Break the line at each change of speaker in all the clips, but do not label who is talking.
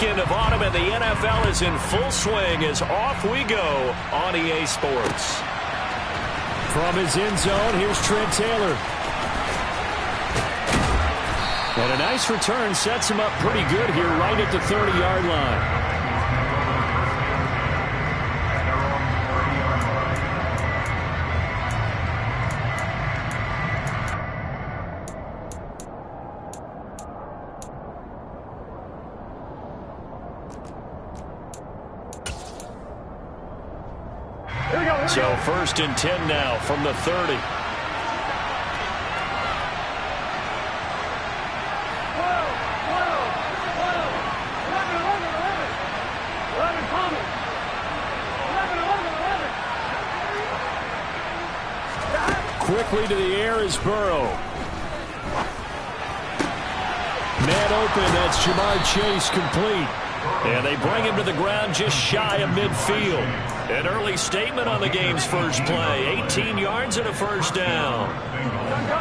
weekend of autumn, and the NFL is in full swing as off we go on EA Sports.
From his end zone, here's Trent Taylor. And a nice return sets him up pretty good here right at the 30-yard line.
So 1st and 10 now from the 30.
Quickly to the air is Burrow. Man open, that's Jamar Chase complete.
And they bring him to the ground just shy of midfield. An early statement on the game's first play. 18 yards and a first down.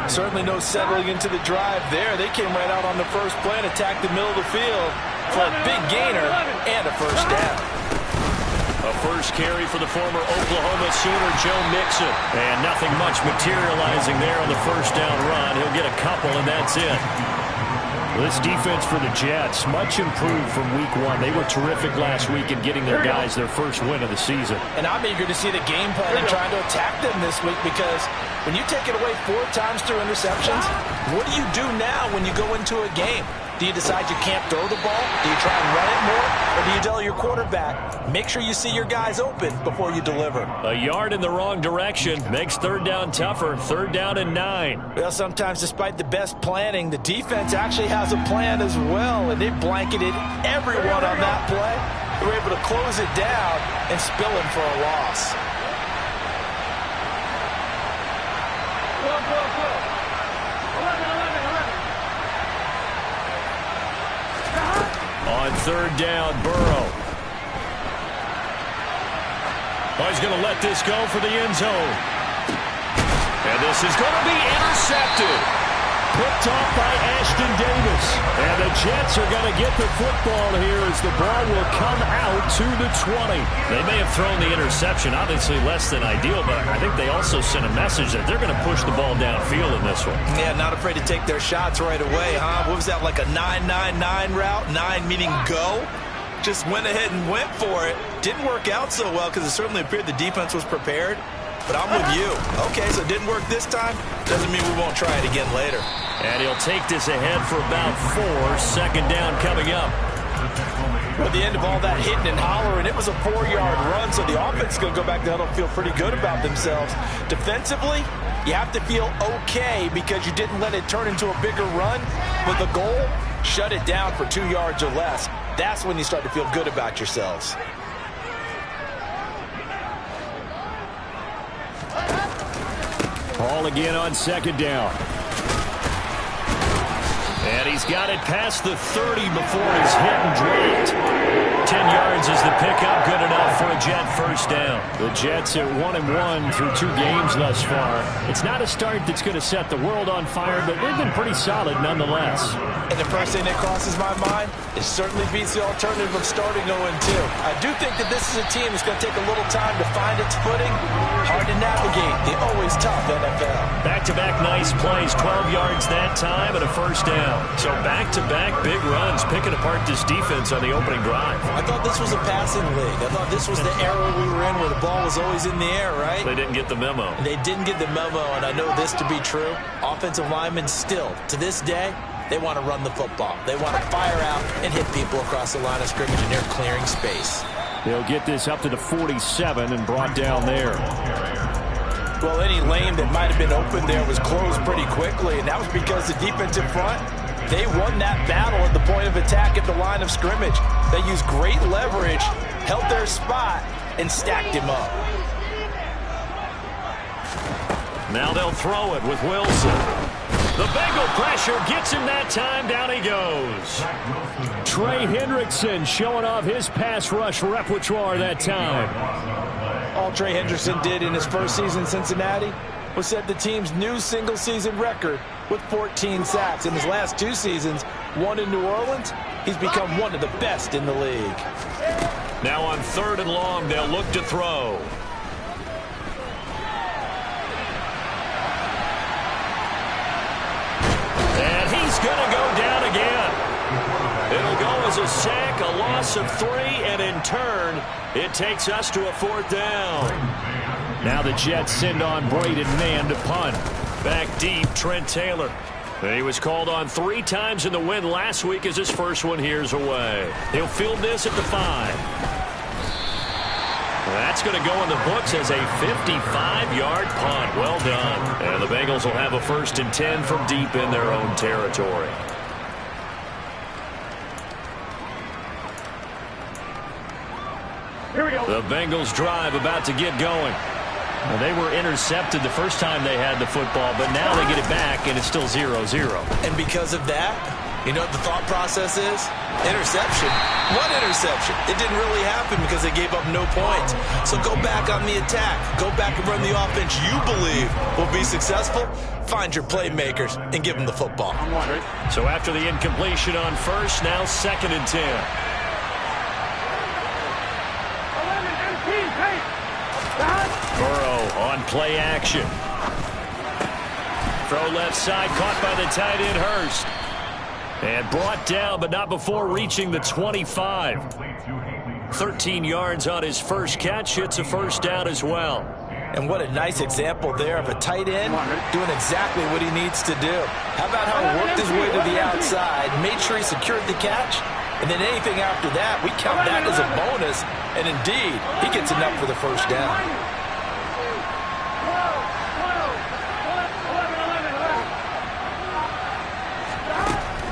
Certainly no settling into the drive there. They came right out on the first play and attacked the middle of the field for a big gainer and a first down.
A first carry for the former Oklahoma Sooner, Joe Mixon. And nothing much materializing there on the first down run. He'll get a couple, and that's it.
This defense for the Jets, much improved from week 1. They were terrific last week in getting their guys their first win of the season.
And I'm eager to see the game plan and trying to attack them this week, because when you take it away 4 times through interceptions, what do you do now when you go into a game? Do you decide you can't throw the ball? Do you try and run it more? Or do you tell your quarterback, make sure you see your guys open before you deliver?
A yard in the wrong direction makes 3rd down tougher. 3rd down and 9.
Well, sometimes despite the best planning, the defense actually has a plan as well, and they blanketed everyone on that play. They were able to close it down and spill him for a loss.
On 3rd down, Burrow. Oh, he's going to let this go for the end zone. And this is going to be intercepted. Picked off by Ashton Davis. And the Jets are going to get the football here as the ball will come out to the 20. They may have thrown the interception, obviously less than ideal, but I think they also sent a message that they're going to push the ball downfield in this one.
Yeah, not afraid to take their shots right away, huh? What was that, like a 9-9-9 route? 9 meaning go? Just went ahead and went for it. Didn't work out so well because it certainly appeared the defense was prepared. But I'm with you. Okay, so it didn't work this time. Doesn't mean we won't try it again later.
And he'll take this ahead for about 4. 2nd down coming up.
At the end of all that hitting and hollering, it was a 4-yard run, so the offense is going to go back to huddle and feel pretty good about themselves. Defensively, you have to feel okay because you didn't let it turn into a bigger run. But the goal, shut it down for 2 yards or less. That's when you start to feel good about yourselves.
Ball again on 2nd down.
And he's got it past the 30 before he's hit and dropped. 10 yards is the pickup, good enough for a Jet first down.
The Jets at 1-1 through 2 games thus far. It's not a start that's going to set the world on fire, but they've been pretty solid nonetheless.
And the first thing that crosses my mind, it certainly beats the alternative of starting 0-2. I do think that this is a team that's going to take a little time to find its footing. Hard to navigate the always tough NFL.
Back-to-back nice plays, 12 yards that time and a first down. So back-to-back big runs, picking apart this defense on the opening drive.
I thought this was a passing league. I thought this was the era we were in where the ball was always in the air, right?
They didn't get the memo.
They didn't get the memo, and I know this to be true. Offensive linemen still, to this day, they want to run the football. They want to fire out and hit people across the line of scrimmage, and they're clearing space.
They'll get this up to the 47 and brought down there.
Well, any lane that might have been open there was closed pretty quickly, and that was because the defensive front, they won that battle at the point of attack at the line of scrimmage. They used great leverage, held their spot, and stacked him up.
Now they'll throw it with Wilson. The Bengal pressure gets him that time. Down he goes.
Trey Hendrickson showing off his pass rush repertoire that time.
All Trey Hendrickson did in his first season in Cincinnati was set the team's new single-season record with 14 sacks. In his last 2 seasons, one in New Orleans He's become one of the best in the league.
Now on 3rd and long, they'll look to throw. And he's going to go down again. It'll go as a sack, a loss of 3, and in turn, it takes us to a 4th down.
Now the Jets send on Braden Mann to punt.
Back deep, Trent Taylor. He was called on 3 times in the win last week as his first one here's away. He'll field this at the 5. That's going to go in the books as a 55-yard punt. Well done. And the Bengals will have a 1st and 10 from deep in their own territory.
Here we go.
The Bengals drive about to get going.
Well, they were intercepted the first time they had the football, but now they get it back, and it's still 0-0.
And because of that, you know what the thought process is? Interception. One interception. It didn't really happen because they gave up no points. So go back on the attack. Go back and run the offense you believe will be successful. Find your playmakers and give them the football.
So after the incompletion on 1st, now 2nd and 10. Burrow on play action. Throw left side, caught by the tight end Hurst. And brought down, but not before reaching the 25. 13 yards on his first catch. Hits a 1st down as well.
And what a nice example there of a tight end doing exactly what he needs to do. How about how he worked his way to the outside, made sure he secured the catch, and then anything after that, we count that as a bonus. And indeed, he gets enough for the 1st down.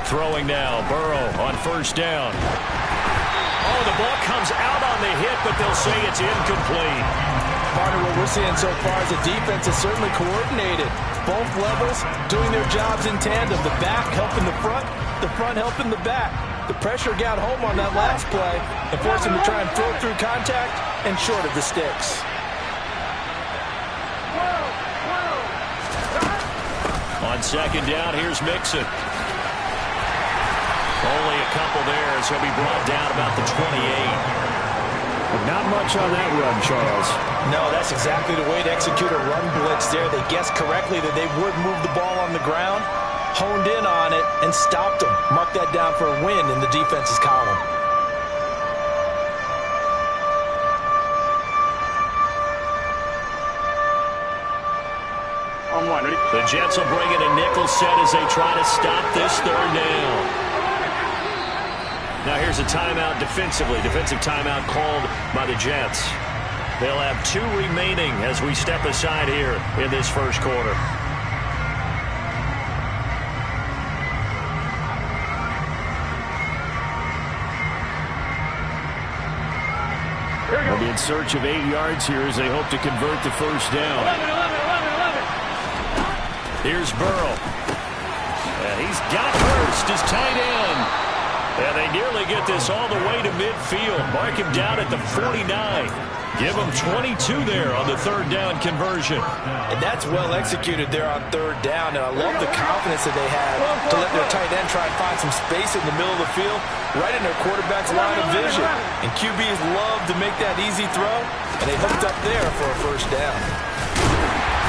Throwing now, Burrow on 1st down. Oh, the ball comes out on the hit, but they'll say it's incomplete.
Partner, what we're seeing so far is the defense is certainly coordinated. Both levels doing their jobs in tandem. The back helping the front helping the back. The pressure got home on that last play and forced him to try and throw through contact and short of the sticks.
On 2nd down, here's Mixon. Only a couple there, so he'll be brought down about the 28.
Not much on that run, Charles.
No, that's exactly the way to execute a run blitz there. They guessed correctly that they would move the ball on the ground, honed in on it, and stopped them. Mark that down for a win in the defense's column.
On 1, ready?
The Jets will bring in a nickel set as they try to stop this 3rd down. Now here's a timeout defensively. Defensive timeout called by the Jets. They'll have 2 remaining as we step aside here in this 1st quarter.
They'll be in search of 8 yards here as they hope to convert the 1st down.
11. Here's Burrow. And he's got Hurst, his tight end. And they nearly get this all the way to midfield. Mark him down at the 49. Give him 22 there on the 3rd down conversion.
And that's well executed there on 3rd down. And I love the confidence that they have to let their tight end try and find some space in the middle of the field, right in their quarterback's line of vision. And QBs love to make that easy throw, and they hooked up there for a 1st down.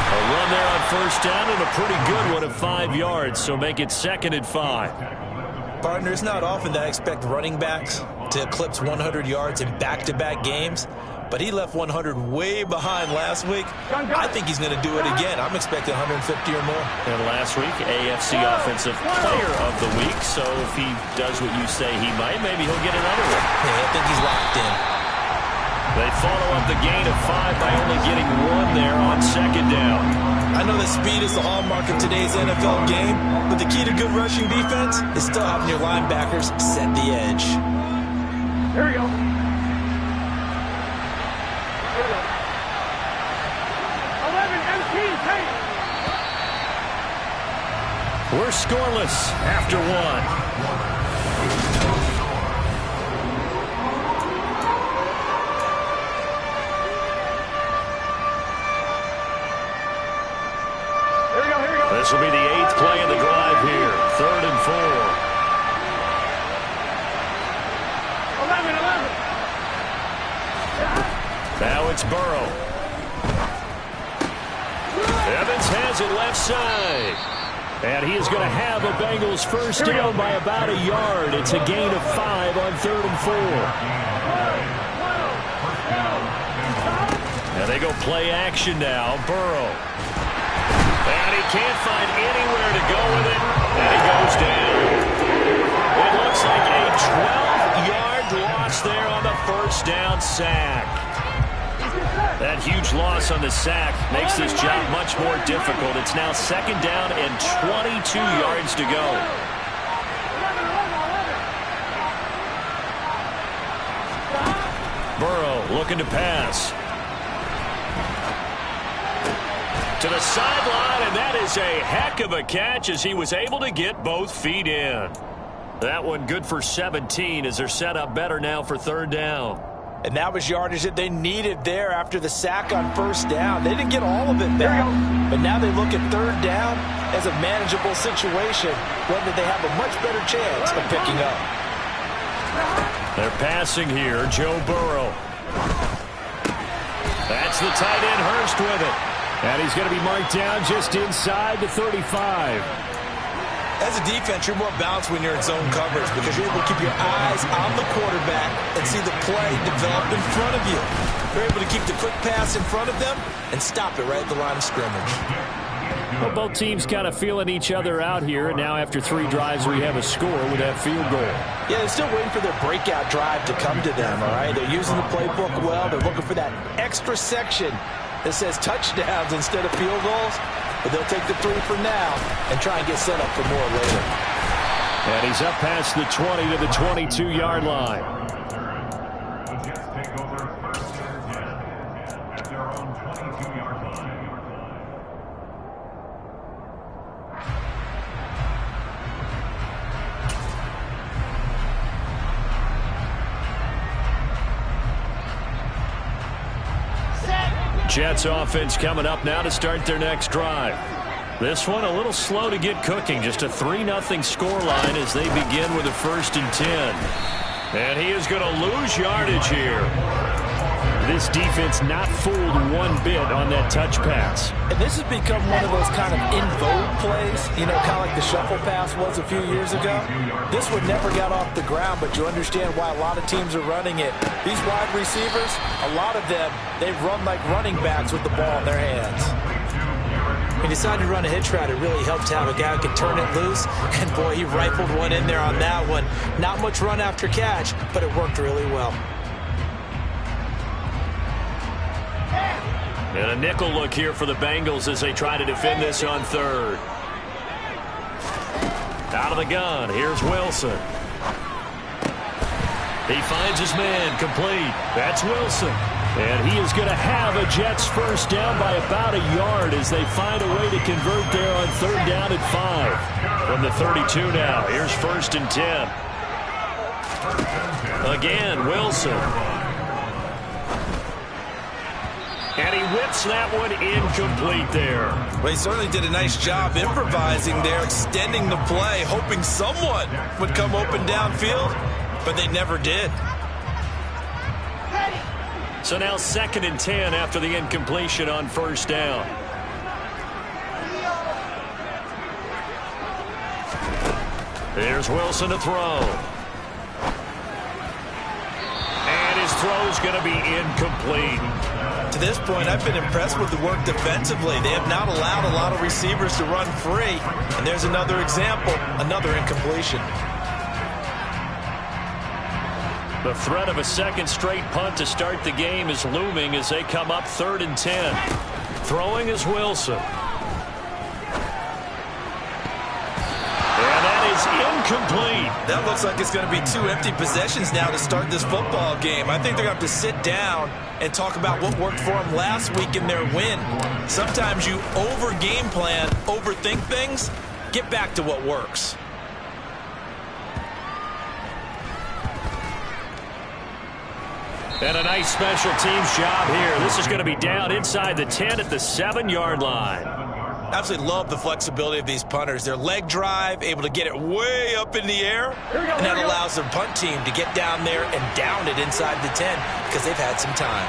A run there on 1st down and a pretty good one of 5 yards, so make it 2nd and 5.
Partner, it's not often that I expect running backs to eclipse 100 yards in back-to-back games, but he left 100 way behind last week. I think he's going to do it again. I'm expecting 150 or more.
And last week, AFC Offensive Player of the Week, so if he does what you say he might, maybe he'll get another one.
Yeah, I think he's locked in.
They follow up the gain of 5 by only getting 1 there on 2nd down.
I know that speed is the hallmark of today's NFL game, but the key to good rushing defense is still having your linebackers set the edge.
Here we go. 11, 18,
We're scoreless after 1. This will be the 8th play of the drive here. 3rd and 4.
Now it's Burrow. Evans has it left side. And he is going to have a Bengals first down by about a yard. It's a gain of 5 on 3rd and 4. And they go play action now. Burrow. And he can't find anywhere to go with it. And he goes down. It looks like a 12-yard loss there on the first down sack. That huge loss on the sack makes this job much more difficult. It's now 2nd down and 22 yards to go. Burrow looking to pass. To the sideline, and that is a heck of a catch as he was able to get both feet in. That one good for 17 as they're set up better now for 3rd down.
And that was yardage that they needed there after the sack on 1st down. They didn't get all of it back, but now they look at 3rd down as a manageable situation, one that they have a much better chance of picking up.
They're passing here, Joe Burrow. That's the tight end, Hurst with it. And he's going to be marked down just inside the 35.
As a defense, you're more balanced when you're in zone coverage because you're able to keep your eyes on the quarterback and see the play develop in front of you. You're able to keep the quick pass in front of them and stop it right at the line of scrimmage.
Well, both teams kind of feeling each other out here, and now after 3 drives, we have a score with that field goal.
Yeah, they're still waiting for their breakout drive to come to them, all right? They're using the playbook well. They're looking for that extra section that says touchdowns instead of field goals. But they'll take the 3 for now and try and get set up for more later.
And he's up past the 20 to the 22-yard line.
The Jets take over 1st and 10 at their own 22-yard line.
Jets offense coming up now to start their next drive. This one a little slow to get cooking. Just a 3-0 scoreline as they begin with a 1st and 10. And he is going to lose yardage here. This defense not fooled one bit on that touch pass.
And this has become one of those kind of in vogue plays, you know, kind of like the shuffle pass was a few years ago. This one never got off the ground, but you understand why a lot of teams are running it. These wide receivers, a lot of them, they run like running backs with the ball in their hands. He decided to run a hitch route. It really helped to have a guy who could turn it loose. And, boy, he rifled one in there on that one. Not much run after catch, but it worked really well.
And a nickel look here for the Bengals as they try to defend this on 3rd. Out of the gun, here's Wilson. He finds his man, complete. That's Wilson. And he is going to have a Jets first down by about a yard as they find a way to convert there on 3rd down at 5. From the 32 now, here's 1st and 10. Again, Wilson. And he whips that one incomplete there.
Well, he certainly did a nice job improvising there, extending the play, hoping someone would come open downfield, but they never did.
So now 2nd and 10 after the incompletion on 1st down. Here's Wilson to throw. And his throw's going to be incomplete.
To this point, I've been impressed with the work defensively. They have not allowed a lot of receivers to run free. And there's another example, another incompletion.
The threat of a 2nd straight punt to start the game is looming as they come up 3rd and 10. Throwing is Wilson. And that is incomplete.
That looks like it's going to be 2 empty possessions now to start this football game. I think they're going to have to sit down and talk about what worked for them last week in their win. Sometimes you over-game plan, overthink things. Get back to what works.
And a nice special teams job here. This is going to be down inside the 10 at the 7-yard line.
Absolutely love the flexibility of these punters. Their leg drive, able to get it way up in the air, and that allows their punt team to get down there and down it inside the 10 because they've had some time.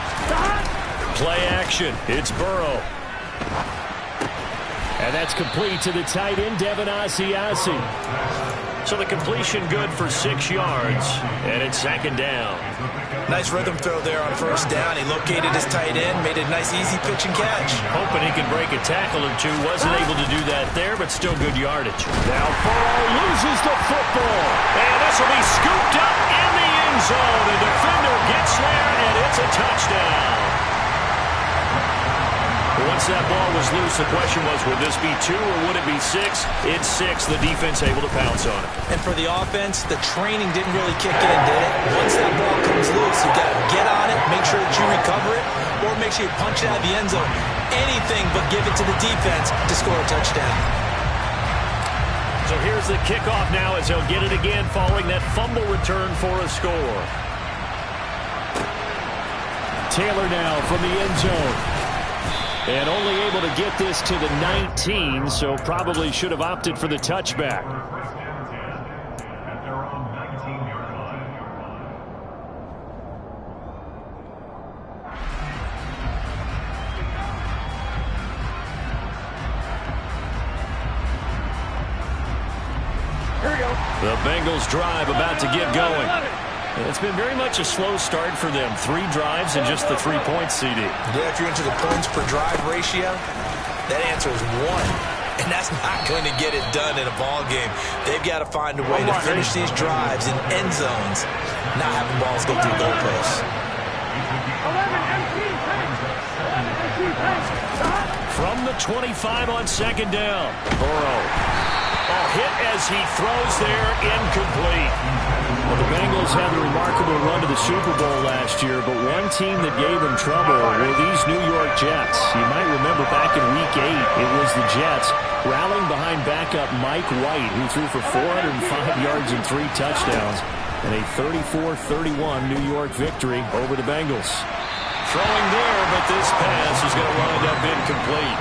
Play action. It's Burrow. And that's complete to the tight end, Devin Asiasi. So the completion good for 6 yards, and it's second down.
Nice rhythm throw there on first down. He located his tight end, made a nice easy pitch and catch.
Hoping he can break a tackle or two. Wasn't able to do that there, but still good yardage. Now Burrow loses the football. And this will be scooped up in the end zone. The defender gets there, and it's a touchdown. Once that ball was loose, the question was, would this be 2 or would it be 6? It's 6. The defense able to pounce on it.
And for the offense, the training didn't really kick in, did it? Once that ball comes loose, you got to get on it, make sure that you recover it, or make sure you punch it out of the end zone. Anything but give it to the defense to score a touchdown.
So here's the kickoff now as they'll get it again following that fumble return for a score. Taylor now from the end zone. And only able to get this to the 19, so probably should have opted for the touchback. The Bengals drive about to get going. It's been very much a slow start for them. 3 drives and just the 3 points, CD.
Yeah, if you're into the points per drive ratio, that answer is 1. And that's not going to get it done in a ball game. They've got to find a way to finish these drives in end zones, not having balls go through goalposts.
From the 25 on second down, Burrow. Hit as he throws there, incomplete. Well, the Bengals had a remarkable run to the Super Bowl last year, but one team that gave them trouble were these New York Jets. You might remember back in Week 8, it was the Jets rallying behind backup Mike White, who threw for 405 yards and 3 touchdowns, and a 34-31 New York victory over the Bengals. Throwing there, but this pass is going to wind up incomplete.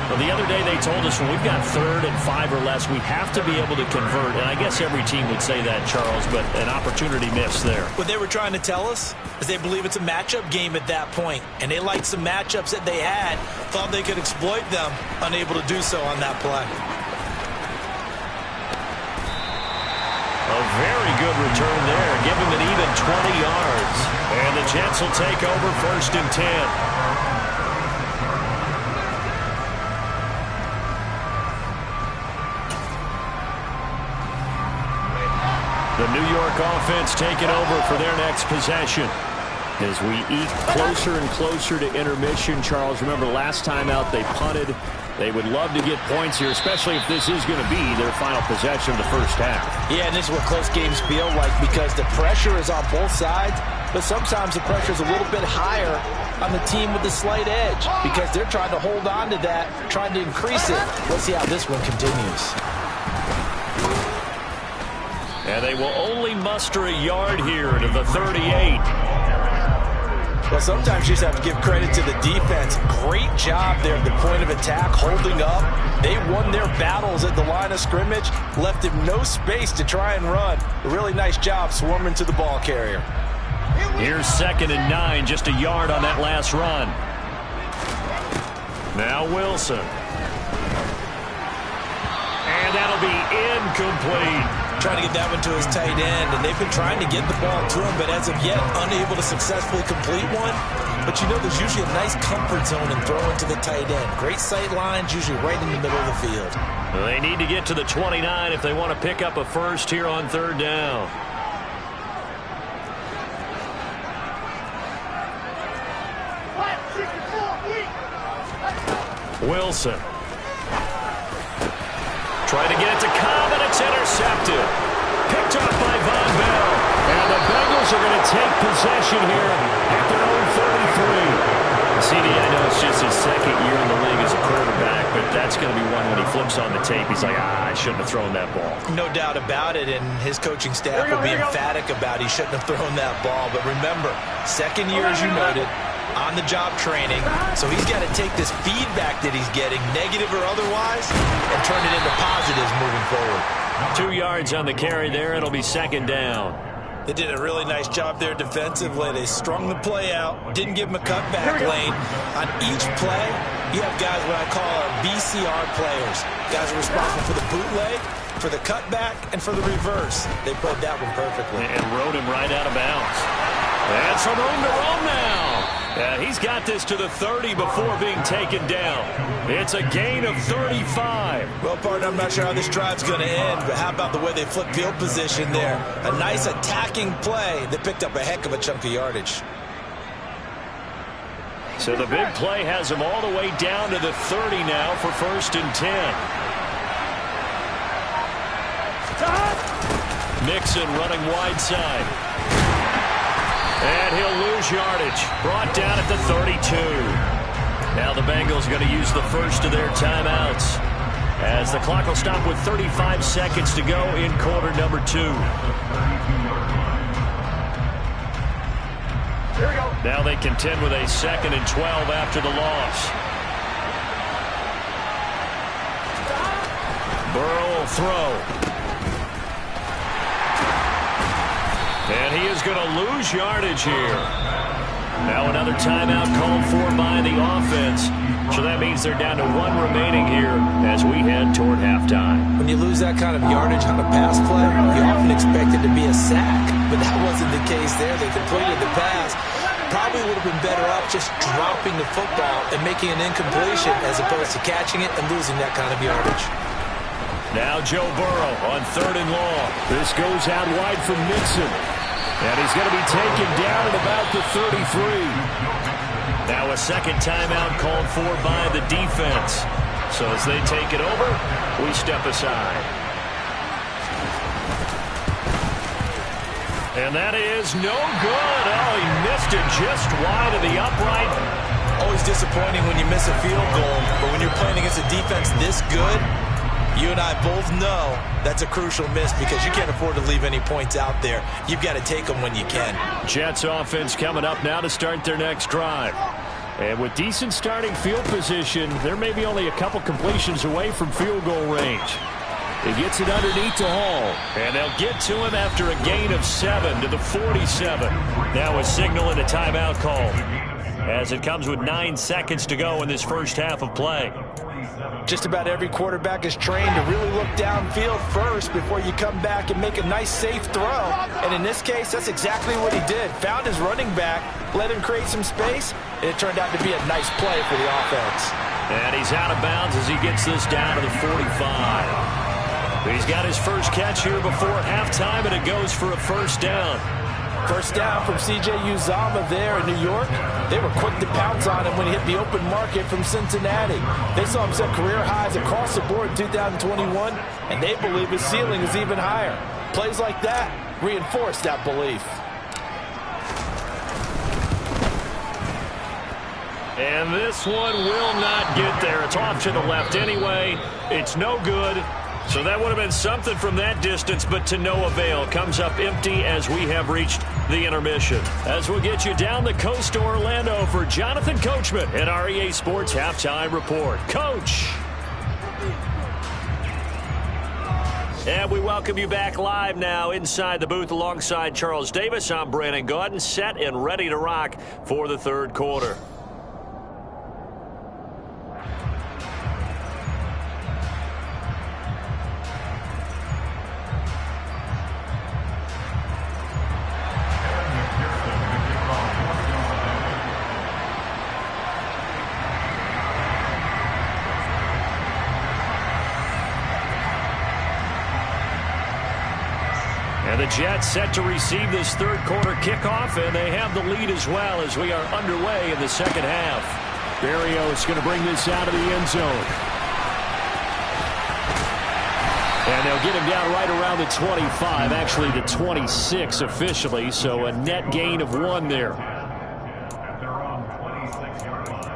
Well, the other day they told us when we've got 3rd and 5 or less, we have to be able to convert. And I guess every team would say that, Charles, but an opportunity missed there.
What they were trying to tell us is they believe it's a matchup game at that point. And they liked some matchups that they had, thought they could exploit them, unable to do so on that play.
A very good return there. Give him an even 20 yards. And the Jets will take over 1st and 10. The New York offense taking over for their next possession. As we eke closer and closer to intermission, Charles, remember last time out they punted. They would love to get points here, especially if this is going to be their final possession of the first half.
Yeah, and this is what close games feel like because the pressure is on both sides, but sometimes the pressure is a little bit higher on the team with the slight edge because they're trying to hold on to that, trying to increase it. Let's see how this one continues.
And they will only muster a yard here to the 38.
Well, sometimes you just have to give credit to the defense. Great job there at the point of attack, holding up. They won their battles at the line of scrimmage, left him no space to try and run. A really nice job swarming to the ball carrier.
Here's 2nd and 9, just a yard on that last run. Now Wilson. And that'll be incomplete.
Trying to get that one to his tight end, and they've been trying to get the ball to him, but as of yet, unable to successfully complete one. But you know there's usually a nice comfort zone in throwing to the tight end. Great sight lines, usually right in the middle of the field.
Well, they need to get to the 29 if they want to pick up a first here on 3rd down. Wilson. Trying to get it to Cobb, and it's intercepted. Picked up by Von Bell. And the Bengals are going to take possession here at their own 33. CD, I know it's just his 2nd year in the league as a quarterback, but that's going to be one when he flips on the tape. He's like, I shouldn't have thrown that ball.
No doubt about it, and his coaching staff will be emphatic about he shouldn't have thrown that ball. But remember, 2nd year, as you noted, on-the-job training, so he's got to take this feedback that he's getting, negative or otherwise, and turn it into positives moving forward.
2 yards on the carry there. It'll be second down.
They did a really nice job there defensively. They strung the play out, didn't give him a cutback lane. On each play, you have guys what I call BCR players. Guys are responsible for the bootleg, for the cutback, and for the reverse. They played that one perfectly.
And rode him right out of bounds. And some room to roam now. He's got this to the 30 before being taken down. It's a gain of 35.
Well, partner, I'm not sure how this drive's going to end, but how about the way they flip field position there? A nice attacking play that picked up a heck of a chunk of yardage.
So the big play has him all the way down to the 30 now for 1st and 10. Mixon running wide side. And he'll lose yardage. Brought down at the 32. Now the Bengals going to use the first of their timeouts, as the clock will stop with 35 seconds to go in quarter number 2. Now they contend with a 2nd and 12 after the loss. Burrow will throw. And he is going to lose yardage here. Now another timeout called for by the offense. So that means they're down to 1 remaining here as we head toward halftime.
When you lose that kind of yardage on a pass play, you often expect it to be a sack. But that wasn't the case there. They completed the pass. Probably would have been better off just dropping the football and making an incompletion as opposed to catching it and losing that kind of yardage.
Now Joe Burrow on 3rd and long. This goes out wide from Mixon. And he's going to be taken down at about the 33. Now a second timeout called for by the defense. So as they take it over, we step aside. And that is no good. Oh, he missed it just wide of the upright.
Always disappointing when you miss a field goal, but when you're playing against a defense this good, you and I both know that's a crucial miss because you can't afford to leave any points out there. You've got to take them when you can.
Jets offense coming up now to start their next drive. And with decent starting field position, they're maybe only a couple completions away from field goal range. He gets it underneath to Hall. And they'll get to him after a gain of 7 to the 47. Now a signal and a timeout call, as it comes with 9 seconds to go in this first half of play.
Just about every quarterback is trained to really look downfield first before you come back and make a nice, safe throw. And in this case, that's exactly what he did. Found his running back, let him create some space, and it turned out to be a nice play for the offense.
And he's out of bounds as he gets this down to the 45. He's got his first catch here before halftime, and it goes for a first down.
First down from C.J. Uzomah there in New York. They were quick to pounce on him when he hit the open market from Cincinnati. They saw him set career highs across the board in 2021, and they believe his ceiling is even higher. Plays like that reinforce that belief.
And this one will not get there. It's off to the left anyway. It's no good. So that would have been something from that distance, but to no avail. Comes up empty as we have reached the intermission. As we'll get you down the coast to Orlando for Jonathan Coachman at our EA Sports Halftime Report. Coach! And we welcome you back live now inside the booth alongside Charles Davis. I'm Brandon Gaudin, set and ready to rock for the third quarter. And the Jets set to receive this third quarter kickoff, and they have the lead as well as we are underway in the second half. Berrios going to bring this out of the end zone. And they'll get him down right around the 25, actually the 26 officially, so a net gain of 1 there.
At their own 26-yard line.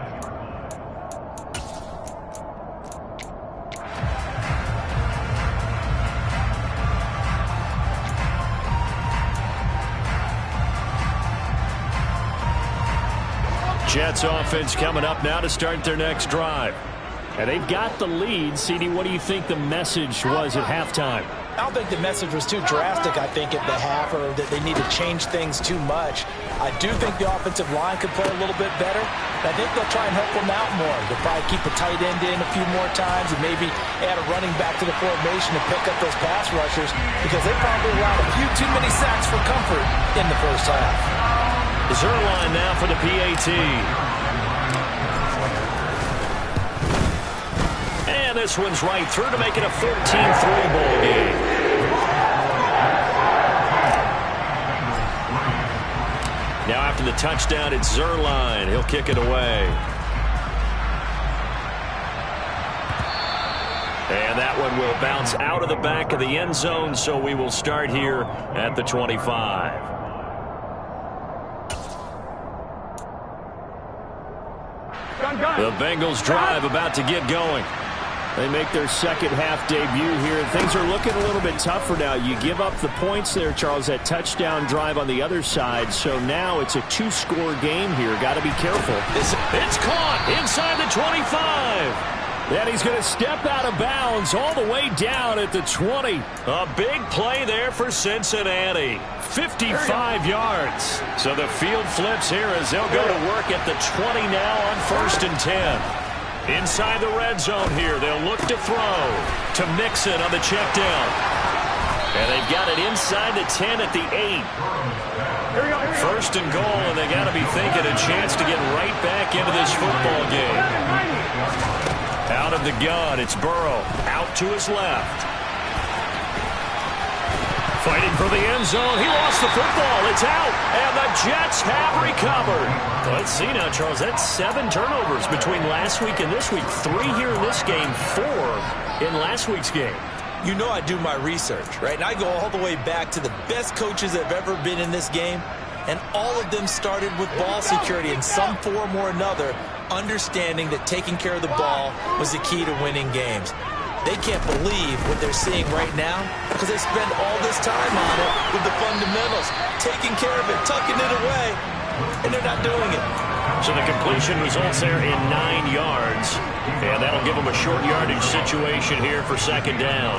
Jets offense coming up now to start their next drive. And they've got the lead. CD, what do you think the message was at halftime?
I don't think the message was too drastic, I think, at the half, or that they need to change things too much. I do think the offensive line could play a little bit better. I think they'll try and help them out more. They'll probably keep a tight end in a few more times and maybe add a running back to the formation to pick up those pass rushers, because they probably allowed a few too many sacks for comfort in the first half.
Zerline now for the PAT. And this one's right through to make it a 14-3 ball game. Now after the touchdown, it's Zerline. He'll kick it away. And that one will bounce out of the back of the end zone, so we will start here at the 25. The Bengals drive about to get going. They make their second half debut here, and things are looking a little bit tougher now. You give up the points there, Charles, that touchdown drive on the other side, so now it's a two-score game here. Got to be careful. It's caught inside the 25. Then he's going to step out of bounds all the way down at the 20. A big play there for Cincinnati. 55 yards. So the field flips here as they'll go to work at the 20 now on 1st and 10. Inside the red zone here, they'll look to throw to Mixon on the check down. And they've got it inside the 10 at the 8. 1st and goal, and they got to be thinking a chance to get right back into this football game. Out of the gun, it's Burrow. Out to his left. Fighting for the end zone. He lost the football. It's out. And the Jets have recovered. Let's see now, Charles. That's 7 turnovers between last week and this week. 3 here in this game, 4 in last week's game.
You know I do my research, right? And I go all the way back to the best coaches that have ever been in this game. And all of them started with ball security in some form or another, understanding that taking care of the ball was the key to winning games. They can't believe what they're seeing right now because they spend all this time on it with the fundamentals, taking care of it, tucking it away, and they're not doing it.
So the completion results there in 9 yards, and that'll give them a short yardage situation here for 2nd down.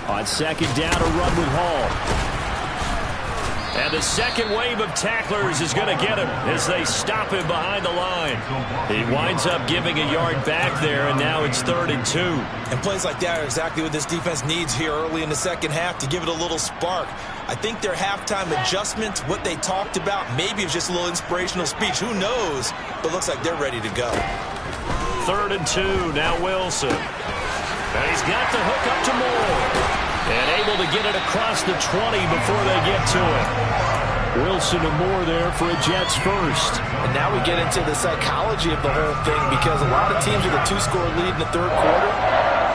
On 2nd down, a run with Hall. And the second wave of tacklers is going to get him as they stop him behind the line. He winds up giving a yard back there, and now it's 3rd and 2.
And plays like that are exactly what this defense needs here early in the second half to give it a little spark. I think their halftime adjustment, what they talked about, maybe it's just a little inspirational speech. Who knows? But looks like they're ready to go.
3rd and 2, now Wilson. And he's got the hook up to Moore. And able to get it across the 20 before they get to it. Wilson and Moore there for a Jets first.
And now we get into the psychology of the whole thing, because a lot of teams with a 2-score lead in the 3rd quarter,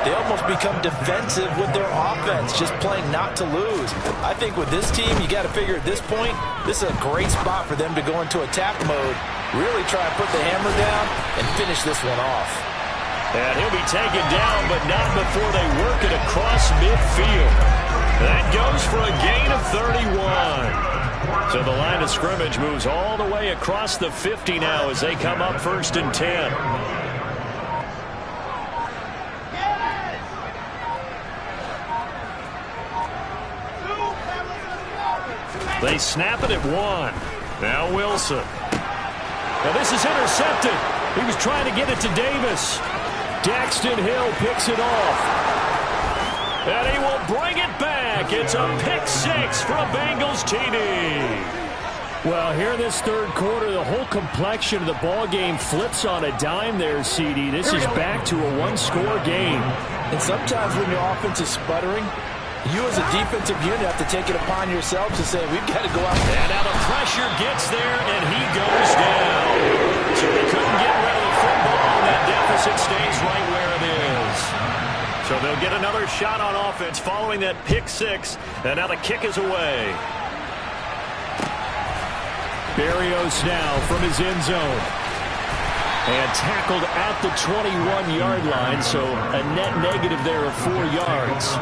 they almost become defensive with their offense, just playing not to lose. I think with this team, you got to figure at this point, this is a great spot for them to go into attack mode, really try and put the hammer down and finish this one off.
And he'll be taken down, but not before they work it across midfield. That goes for a gain of 31. So the line of scrimmage moves all the way across the 50 now as they come up 1st and 10. They snap it at 1. Now Wilson. Now this is intercepted. He was trying to get it to Davis. Daxton Hill picks it off. And he will bring it back. It's a pick-6 for a Bengals TD. Well, here in this 3rd quarter, the whole complexion of the ball game flips on a dime there, CD. This is back to a 1-score game.
And sometimes when your offense is sputtering, you as a defensive unit have to take it upon yourselves to say, we've got to go out.
And now the pressure gets there, and he goes down. So they couldn't get rid of the football, and that deficit stays right where it is. So they'll get another shot on offense following that pick-6, and now the kick is away. Berrios now from his end zone. And tackled at the 21-yard line, so a net negative there of 4 yards.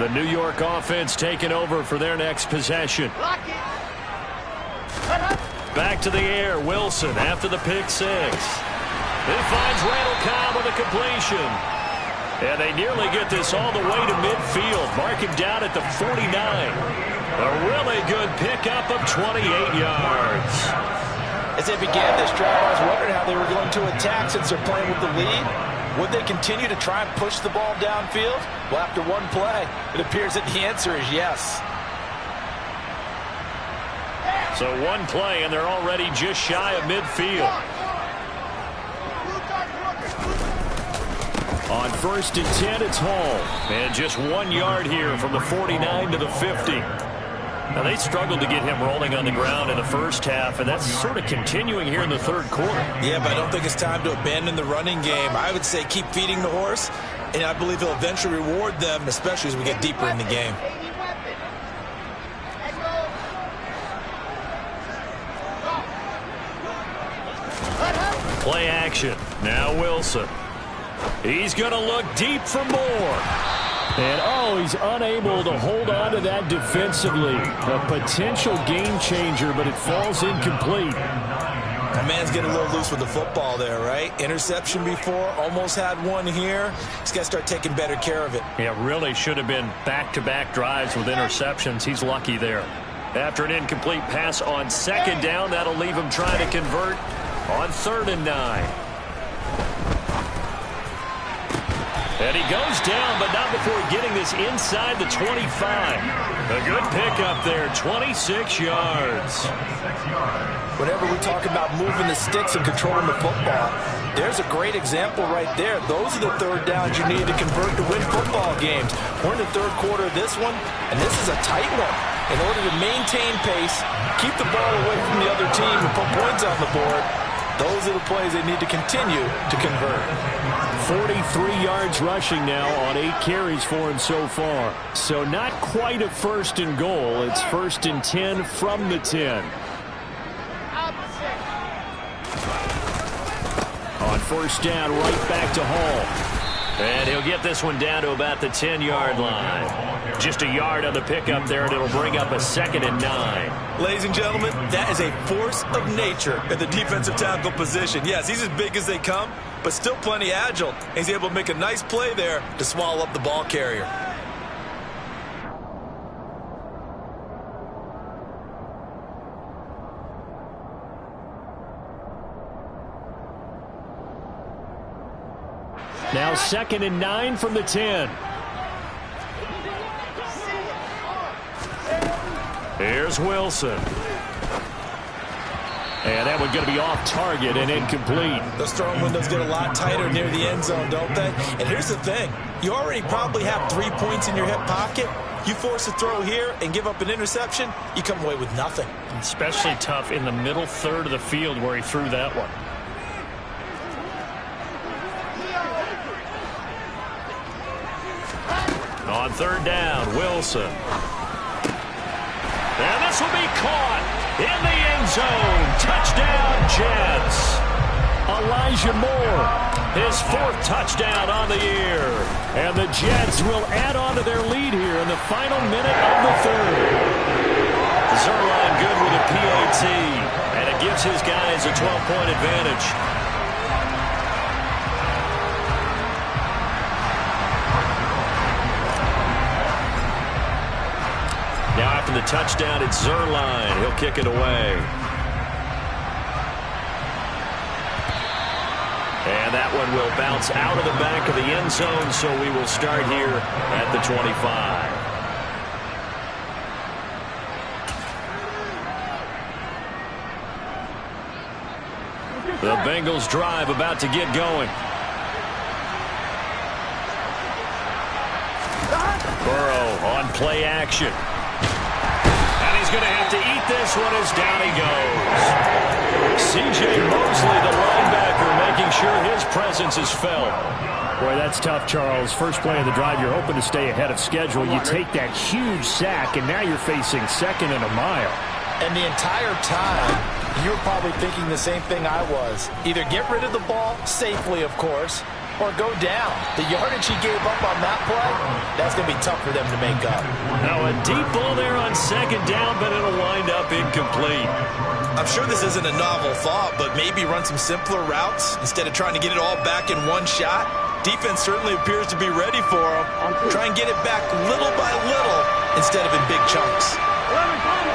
The New York offense taking over for their next possession. Back to the air, Wilson after the pick six. He finds Randall Cobb with a completion. And they nearly get this all the way to midfield. Mark him down at the 49. A really good pickup of 28 yards.
As they began this drive, I was wondering how they were going to attack since they're playing with the lead. Would they continue to try and push the ball downfield? Well, after one play, it appears that the answer is yes.
So one play, and they're already just shy of midfield. On 1st and 10, it's Hall. And just 1 yard here from the 49 to the 50. Now, they struggled to get him rolling on the ground in the first half, and that's sort of continuing here in the third quarter.
Yeah, but I don't think it's time to abandon the running game. I would say keep feeding the horse, and I believe he'll eventually reward them, especially as we get deeper in the game.
Play action. Now Wilson. He's going to look deep for more. And, he's unable to hold on to that defensively. A potential game changer, but it falls incomplete.
That man's getting a little loose with the football there, right? Interception before, almost had one here. He's got to start taking better care of it.
Yeah, really should have been back-to-back drives with interceptions. He's lucky there. After an incomplete pass on 2nd down, that'll leave him trying to convert on 3rd and 9. And he goes down, but not before getting this inside the 25. A good pickup there, 26 yards.
Whenever we talk about moving the sticks and controlling the football, there's a great example right there. Those are the 3rd downs you need to convert to win football games. We're in the 3rd quarter of this one, and this is a tight one. In order to maintain pace, keep the ball away from the other team and put points on the board, those are the plays they need to continue to convert.
43 yards rushing now on 8 carries for him so far. So not quite a 1st and goal. It's 1st and 10 from the 10. On 1st down, right back to Hall. And he'll get this one down to about the 10-yard line. Just a yard on the pickup there, and it'll bring up a 2nd and 9.
Ladies and gentlemen, that is a force of nature at the defensive tackle position. Yes, he's as big as they come, but still plenty agile. He's able to make a nice play there to swallow up the ball carrier.
Now 2nd and 9 from the 10. Here's Wilson. And that one's going to be off target and incomplete.
Those throwing windows get a lot tighter near the end zone, don't they? And here's the thing. You already probably have 3 points in your hip pocket. You force a throw here and give up an interception, you come away with nothing.
Especially tough in the middle 3rd of the field where he threw that one. On 3rd down, Wilson. And this will be caught in the end zone. Touchdown, Jets. Elijah Moore, his 4th touchdown on the year. And the Jets will add on to their lead here in the final minute of the 3rd. Zerline good with a PAT, and it gives his guys a 12-point advantage. Now after the touchdown, it's Zerline. He'll kick it away. And that one will bounce out of the back of the end zone, so we will start here at the 25. The Bengals drive about to get going. Burrow on play action. And he's going to have to eat this one as down he goes. C.J. Mosley, the linebacker, making sure his presence is felt. Boy, that's tough, Charles. First play of the drive, you're hoping to stay ahead of schedule. You take that huge sack, and now you're facing 2nd and a mile.
And the entire time, you were probably thinking the same thing I was. Either get rid of the ball, safely, of course, or go down. The yardage he gave up on that play, that's going to be tough for them to make up.
Now a deep ball there on second down, but it'll wind up incomplete.
I'm sure this isn't a novel thought, but maybe run some simpler routes instead of trying to get it all back in one shot. Defense certainly appears to be ready for them. Try and get it back little by little instead of in big chunks.
11, 12.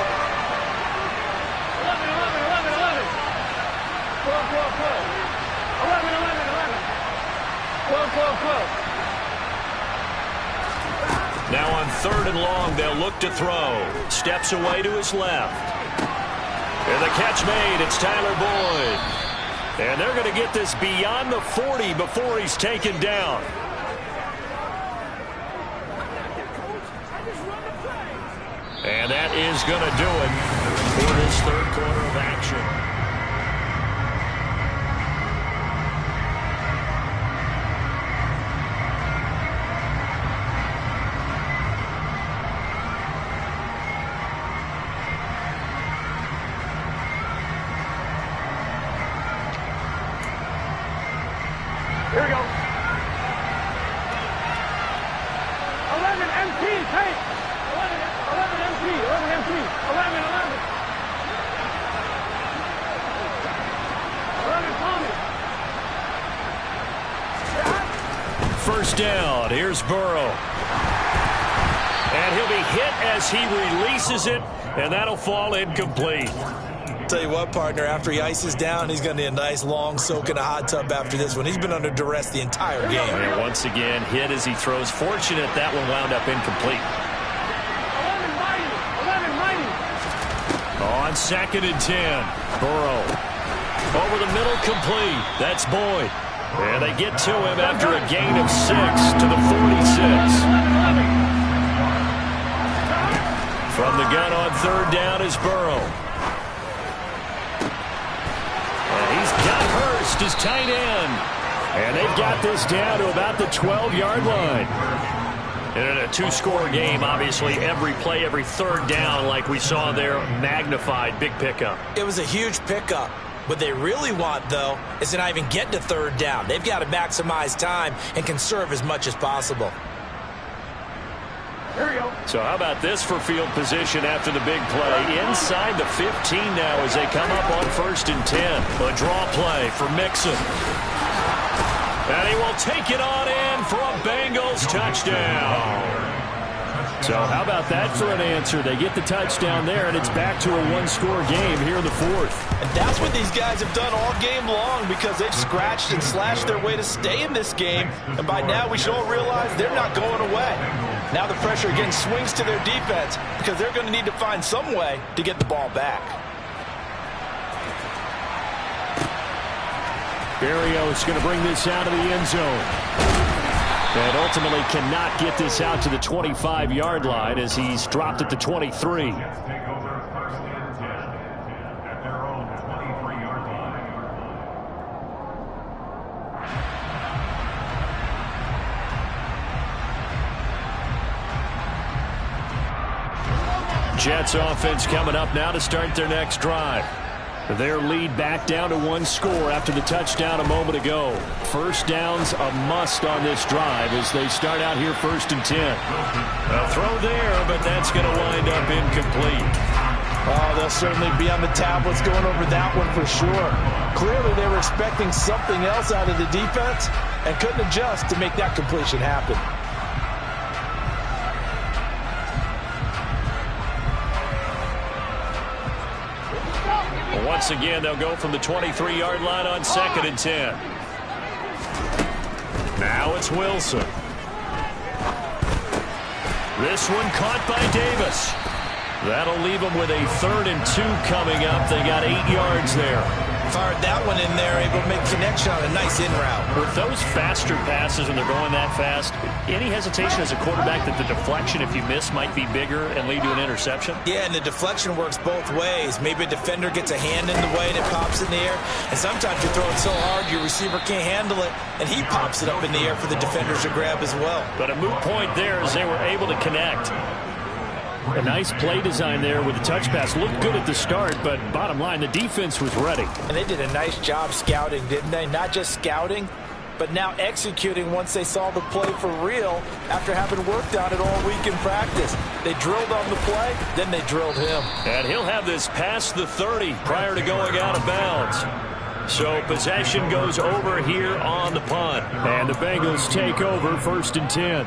Now on 3rd and long, they'll look to throw. Steps away to his left. And the catch made. It's Tyler Boyd. And they're going to get this beyond the 40 before he's taken down. And that is going to do it for this 3rd quarter of action.
Here we go. 11 MT, hey! 11 MT, 11
First down. Here's Burrow. And he'll be hit as he releases it, and that'll fall incomplete.
Tell you what, partner, after he ices down, he's going to need a nice long soak in a hot tub after this one. He's been under duress the entire game.
And once again, hit as he throws. Fortunate that one wound up incomplete.
11
On 2nd and 10, Burrow. Over the middle, complete. That's Boyd. And they get to him after a gain of 6 to the 46. From the gun on 3rd down is Burrow. He's got Hurst as tight end. And they've got this down to about the 12-yard line. And in a 2-score game, obviously, every play, every 3rd down, like we saw there, magnified. Big pickup.
It was a huge pickup. What they really want, though, is to not even get to 3rd down. They've got to maximize time and conserve as much as possible.
Here we go.
So how about this for field position after the big play? Inside the 15 now as they come up on 1st and 10. A draw play for Mixon. And he will take it on in for a Bengals touchdown. So how about that for an answer? They get the touchdown there, and it's back to a 1-score game here in the 4th.
And that's what these guys have done all game long because they've scratched and slashed their way to stay in this game. And by now we should all realize they're not going away. Now the pressure again swings to their defense because they're going to need to find some way to get the ball back.
Berrios going to bring this out of the end zone. And ultimately cannot get this out to the 25-yard line as he's dropped at the 23.
Jets take over 1st and 10 at their own 23-yard line.
Jets offense coming up now to start their next drive. Their lead back down to 1 score after the touchdown a moment ago. 1st down's a must on this drive as they start out here 1st and 10. A throw there, but that's going to wind up incomplete.
Oh, they'll certainly be on the tablets going over that one for sure. Clearly they were expecting something else out of the defense and couldn't adjust to make that completion happen.
Once again, they'll go from the 23-yard line on 2nd and 10. Now it's Wilson. This one caught by Davis. That'll leave them with a 3rd and 2 coming up. They got 8 yards there.
Fired that one in there, able to make connection on a nice in route.
With those faster passes when they're going that fast, any hesitation as a quarterback that the deflection, if you miss, might be bigger and lead to an interception?
Yeah, and the deflection works both ways. Maybe a defender gets a hand in the way and it pops in the air. And sometimes you throw it so hard your receiver can't handle it, and he pops it up in the air for the defenders to grab as well.
But a moot point there as they were able to connect. A nice play design there with the touch pass. Looked good at the start, but bottom line, the defense was ready.
And they did a nice job scouting, didn't they? Not just scouting, but now executing once they saw the play for real after having worked on it all week in practice. They drilled on the play, then they drilled him.
And he'll have this past the 30 prior to going out of bounds. So possession goes over here on the punt.
And the Bengals take over 1st and 10.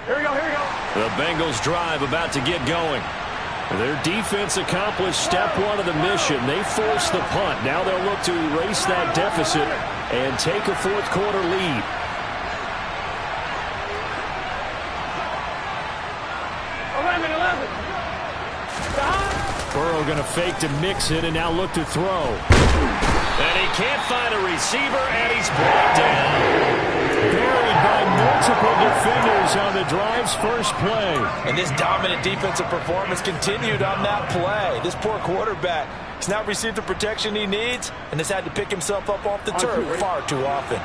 Here we go, here we go.
The Bengals drive about to get going.
Their defense accomplished step one of the mission. They forced the punt. Now they'll look to erase that deficit and take a fourth quarter lead. Burrow going to fake to mix it and now look to throw.
And he can't find a receiver, and he's brought down.
Buried by multiple defenders on the drive's first play.
And this dominant defensive performance continued on that play. This poor quarterback has not received the protection he needs and has had to pick himself up off the turf far too often.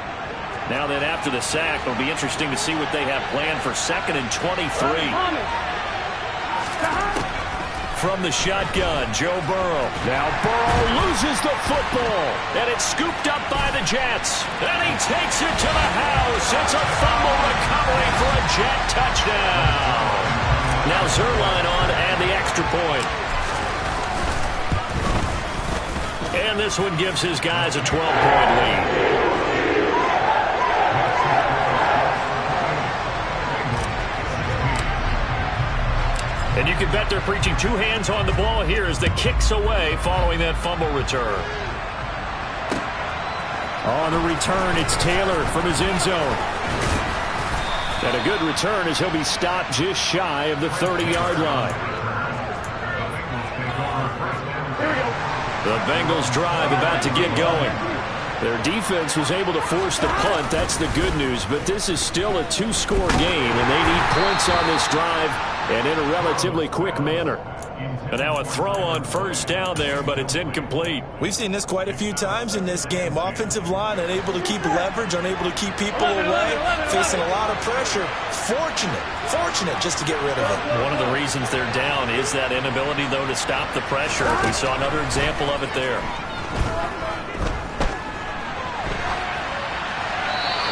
Now that after the sack, it'll be interesting to see what they have planned for 2nd and 23. From the shotgun, Joe Burrow.
Now Burrow loses the football.
And it's scooped up by the Jets. And he takes it to the house. It's a fumble recovery for a Jet touchdown. Now Zerline on and the extra point. And this one gives his guys a 12-point lead. And you can bet they're preaching 2 hands on the ball here as the kick's away following that fumble return.
On the return, it's Taylor from his end zone. And a good return as he'll be stopped just shy of the 30-yard line. The Bengals drive about to get going. Their defense was able to force the punt. That's the good news. But this is still a 2-score game, and they need points on this drive and in a relatively quick manner.
And now a throw on first down there, but it's incomplete.
We've seen this quite a few times in this game. Offensive line unable to keep leverage, unable to keep people away, facing a lot of pressure. Fortunate just to get rid of it.
One of the reasons they're down is that inability, though, to stop the pressure. We saw another example of it there.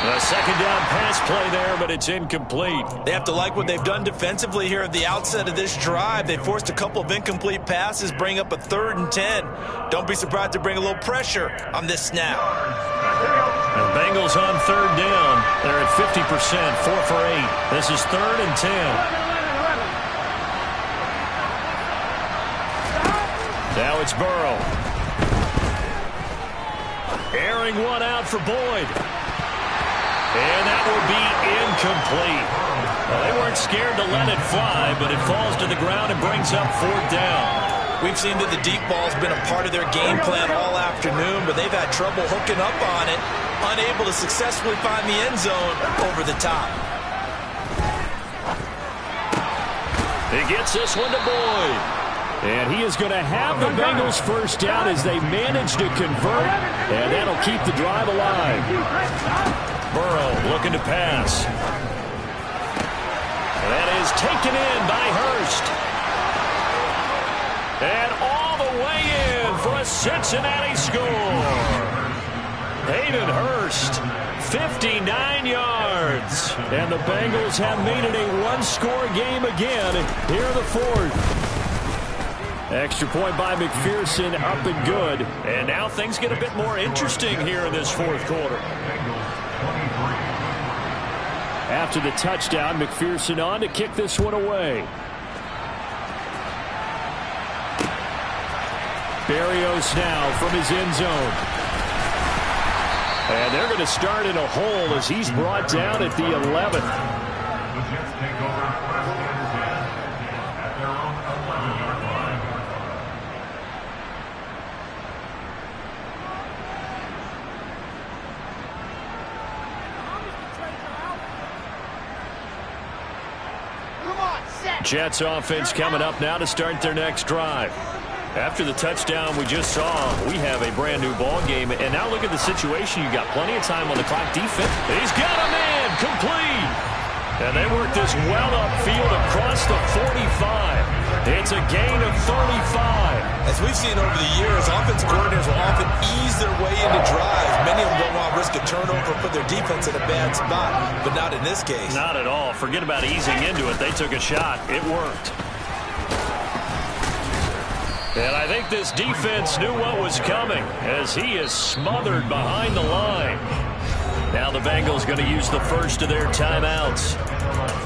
A second down pass play there, but it's incomplete.
They have to like what they've done defensively here at the outset of this drive. They forced a couple of incomplete passes, bring up a 3rd and 10. Don't be surprised to bring a little pressure on this snap.
The Bengals on 3rd down. They're at 50%, 4 for 8. This is 3rd and 10. Now it's Burrow. Airing one out for Boyd. And that will be incomplete. Well, they weren't scared to let it fly, but it falls to the ground and brings up 4th down.
We've seen that the deep ball's been a part of their game plan all afternoon, but they've had trouble hooking up on it, unable to successfully find the end zone over the top.
He gets this one to Boyd.
And he is going to have the Bengals first down as they manage to convert, and that'll keep the drive alive.
Burrow looking to pass. That is taken in by Hurst. And all the way in for a Cincinnati score. Hayden Hurst, 59 yards.
And the Bengals have made it a 1-score game again here in the 4th. Extra point by McPherson, up and good.
And now things get a bit more interesting here in this 4th quarter.
After the touchdown, McPherson on to kick this one away. Berrios now from his end zone. And they're going to start in a hole as he's brought down at the 11th.
The Jets take over 1st and 10 at their own 11-yard line.
Jets offense coming up now to start their next drive. After the touchdown we just saw, we have a brand new ball game. And now look at the situation. You got plenty of time on the clock. Defense. He's got a man complete. And they work this well upfield across the 45.
It's a gain of 35.
As we've seen over the years, offensive coordinators will often ease their way into drives. Many of them don't want to risk a turnover or put their defense in a bad spot, but not in this case.
Not at all. Forget about easing into it. They took a shot. It worked. And I think this defense knew what was coming as he is smothered behind the line. Now the Bengals going to use the first of their timeouts.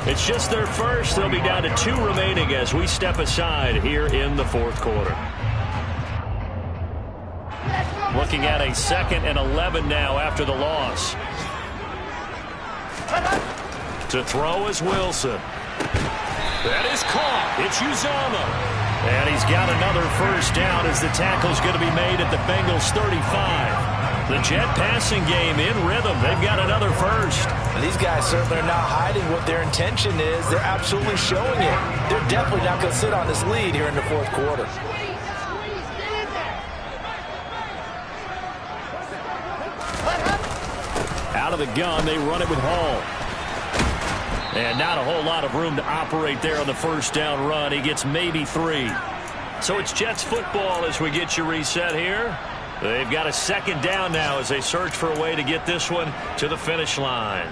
It's just their first. They'll be down to 2 remaining as we step aside here in the fourth quarter. Looking at a 2nd and 11 now after the loss. To throw is Wilson. That is caught. It's Uzomah. And he's got another first down as the tackle's going to be made at the Bengals 35. The Jet passing game in rhythm. They've got another first.
These guys certainly are not hiding what their intention is. They're absolutely showing it. They're definitely not going to sit on this lead here in the fourth quarter.
Out of the gun, they run it with Hall. And not a whole lot of room to operate there on the first down run. He gets maybe 3. So it's Jets football as we get you reset here. They've got a 2nd down now as they search for a way to get this one to the finish line.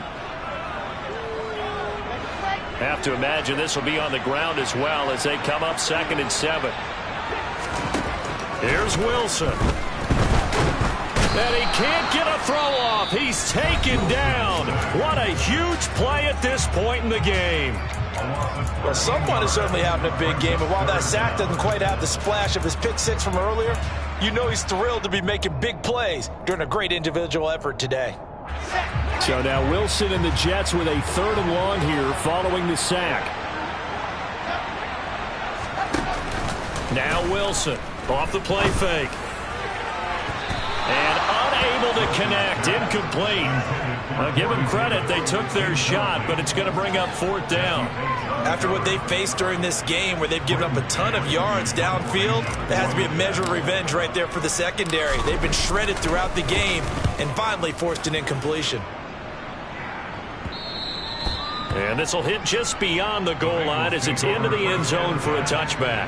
Have to imagine this will be on the ground as well as they come up 2nd and 7. Here's Wilson. And he can't get a throw off. He's taken down. What a huge play at this point in the game.
Well, someone is certainly having a big game, and while that sack doesn't quite have the splash of his pick 6 from earlier, you know he's thrilled to be making big plays during a great individual effort today.
So now Wilson and the Jets with a 3rd and long here following the sack. Now Wilson off the play fake. And unable to connect. Incomplete. Now give them credit. They took their shot, but it's going to bring up 4th down.
After what they faced during this game where they've given up a ton of yards downfield, there has to be a measure of revenge right there for the secondary. They've been shredded throughout the game and finally forced an incompletion.
And this will hit just beyond the goal line as it's into the end zone for a touchback.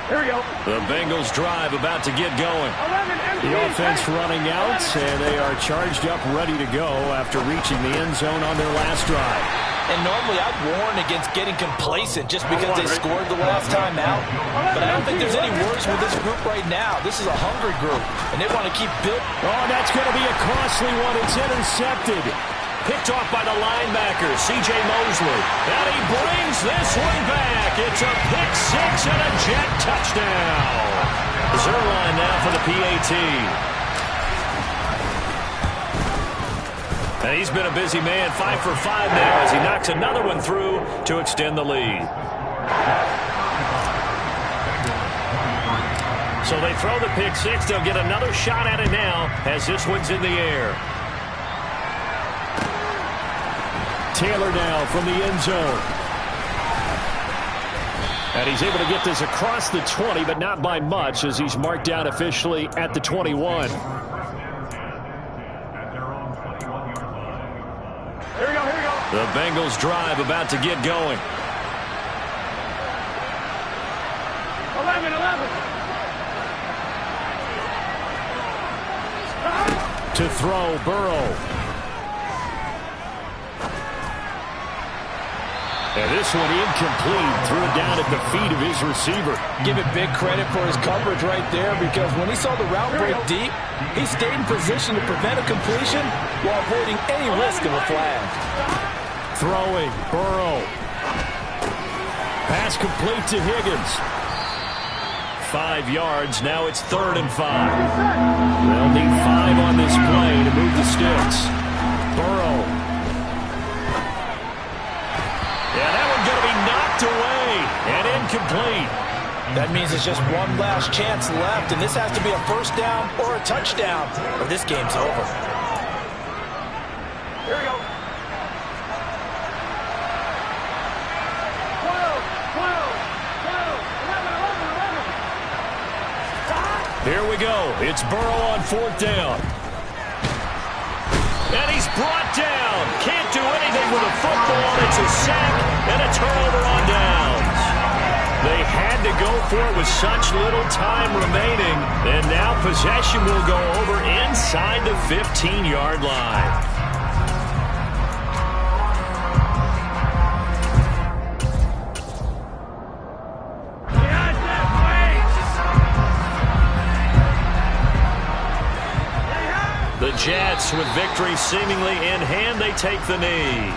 Here we go.
The Bengals drive about to get going. The offense running out, and they are charged up, ready to go after reaching the end zone on their last drive.
And normally I'd warn against getting complacent just because they scored the last time out. But I don't think there's any worries with this group right now. This is a hungry group, and they want to keep building.
Oh, that's going to be a costly one. It's intercepted. Picked off by the linebacker, C.J. Mosley. And he brings this one back. It's a pick 6 and a Jet touchdown. Zerline now for the PAT. And he's been a busy man, 5 for 5 now as he knocks another one through to extend the lead. So they throw the pick 6. They'll get another shot at it now as this one's in the air. Taylor now from the end zone. And he's able to get this across the 20, but not by much as he's marked down officially at the 21.
Here
Here we go.
The Bengals drive about to get going.
11.
To throw, Burrow. And this one incomplete. Threw it down at the feet of his receiver.
Give it big credit for his coverage right there because when he saw the route break deep, he stayed in position to prevent a completion while avoiding any risk of a flag.
Throwing, Burrow. Pass complete to Higgins. 5 yards. Now it's 3rd and 5. They'll need 5 on this play to move the sticks. Burrow. Yeah, that one's going to be knocked away and incomplete.
That means it's just one last chance left, and this has to be a first down or a touchdown, or this game's over.
Here we go. 12, 11.
we go. It's Burrow on 4th down. And he's brought down. Can't do anything with a football. It's a sack and a turnover on downs. They had to go for it with such little time remaining. And now possession will go over inside the 15-yard line. The Jets, with victory seemingly in hand, they take the knee.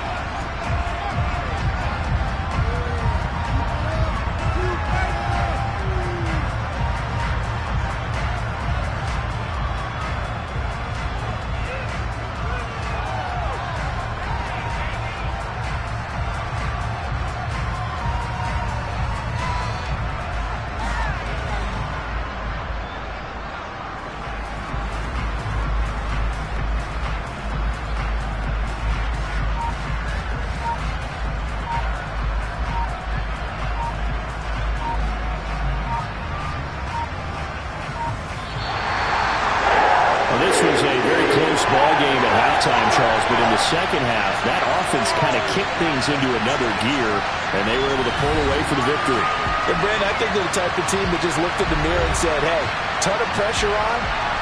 This was a very close ball game at halftime, Charles, but in the second half, that offense kind of kicked things into another gear, and they were able to pull away for the victory.
And, Brent, I think they're the type of team that just looked in the mirror and said, hey, ton of pressure on,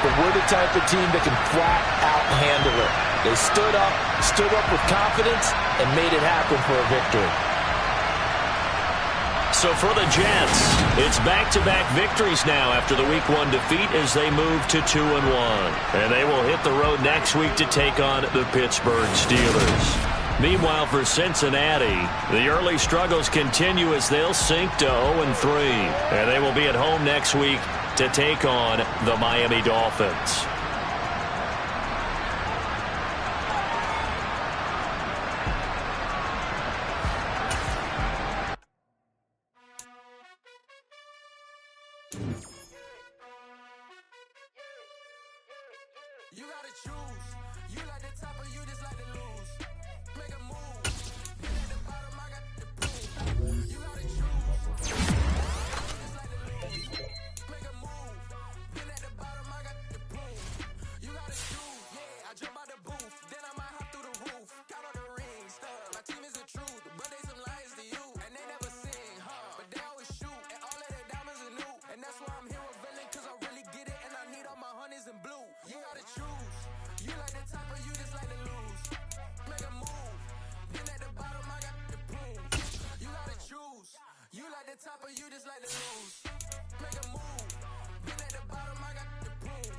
but we're the type of team that can flat out handle it. They stood up with confidence, and made it happen for a victory.
So for the Jets, it's back-to-back victories now after the Week 1 defeat as they move to 2-1. And they will hit the road next week to take on the Pittsburgh Steelers. Meanwhile, for Cincinnati, the early struggles continue as they'll sink to 0-3. And they will be at home next week to take on the Miami Dolphins.
You gotta choose. You like the top or you just like to lose. Make a move. Been at the bottom, I got the proof. You gotta choose. You just like to lose. Make a move. Been at the bottom, I got the proof. You gotta choose. Yeah, I jump out the booth. Then I might hop through the roof. Count all the rings. My team is the truth, but they some liars to you. And they never sing, but they always shoot. And all of their diamonds are new. And that's why I'm here with villain, cause I really get it. And I need all my honeys in blue. You gotta choose. You like the top or you just like to lose. Make a move. Been at the bottom, I got the proof. You gotta choose. You like the top or you just like to lose. Make a move. Been at the bottom, I got the proof.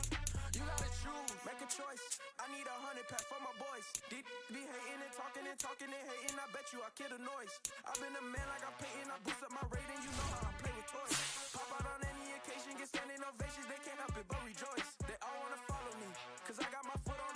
You gotta choose. Make a choice. I need 100 pack for my boys. Deep be hating and talking and hating. I bet you I kill the noise. I've been a man like I'm Peyton. I boost up my rating. You know how I play with toys. Pop out on any occasion, get standing ovations. They can't help it but rejoice. They all wanna follow me, cause I got my foot on